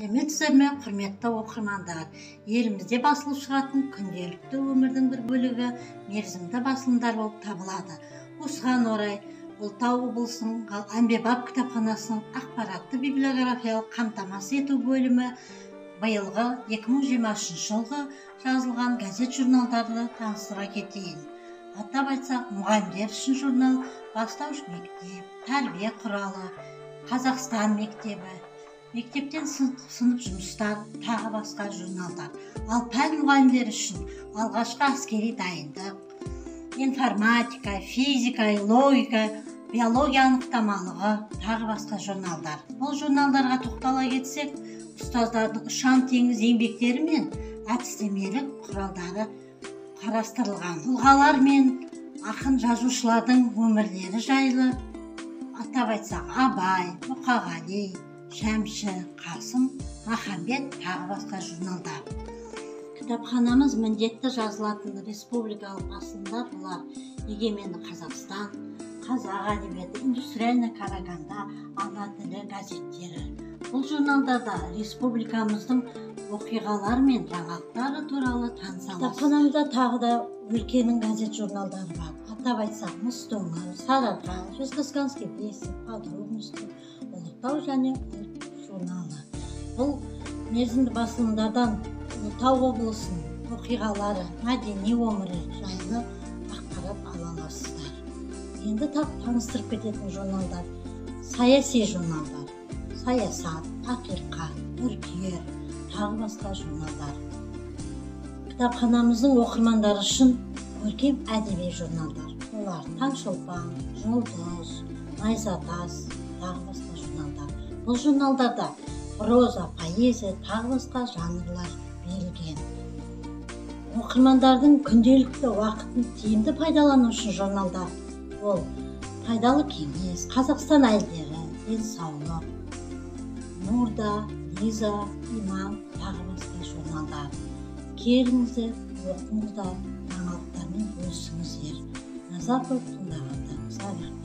Сәлеметсіздер, құрметті оқырмандар. Елімізде басылып шығатын күнделікті өмірдің бір бөлігі мерзімді басылымдар болып табылады. Осыған орай Ұлытау облысының әмбебап кітапханасының ақпаратты библиографиялық қамтамасыз ету бөлімі биылғы 2023 жылғы жазылған газет-журналдарды таныстыра кетейін. Атап айтсақ, мұғалімдер үшін журнал, бастауыш мектеп, тәрбие құралы, Қазақстан мектебі, мектептен сынып жұмыстар, тағы басқа журналдар. Ал пән мұғалімдері үшін алғашқы әскери дайындық, информатика, физика, логика, биология анықтамалығы, тағы басқа журналдар. Бұл журналдарға тоқтала кетсек, ұстаздардың ұшан теңіз еңбектері мен әдістемелік құралдары қарастырылған. Тұлғалар мен ақын жазушылардың өмірлері жайлы атап айтсақ, Абай, Мұқағали, Шәмші, Қасым, Махамбет, тағы басқа журналдар. Кітапханамыз міндетті жазылатын республикалық басылымдар бұлар: Егеменді Қазақстан, Қазақ әдебиеті, Индустриальная Караганда, Ана тілі газеттері. Бұл журналдарда республикамыздың оқиғалары мен жаңалықтары туралы таныса аласыз. Кітапханамызда тағы да өлкенің газет журналдары бар. Атап айтсақ, Мыстөңір, Сарыарқа, Жезқазғанский вестник, Подробности, Ұлытау және Ұлт журналы. Бұл мерзімді басылымдардан Ұлытау облысының оқиғалары, мәдени өмірі жайлы ақпарат ала аласыздар. Енді таныстырып кететін журналдар: саяси журналдар, Саясат, Ақиқат, Үркер, тағы басқа журналдар. Кітапханамыздың оқырмандары үшін көркем әдеби журналдар. Олар Таңшолпан, Жұлдыз, Найзатас, тағы басқа журналдар. Бұл журналдарда проза, поэзия, тағы басқа жанрлар берілген. Оқырмандардың күнделікті уақытын тиімді пайдалану үшін журналдар: ол пайдалы кеңес, Қазақстан әйелдері, денсаулық, Нурда, Лиза, Иман, тағы басқа журналдар. Келіңіздер, оқыңыздар, жаңалықтармен бөлісіңіздер. Назар қойып тыңдағандарыңызға рахмет.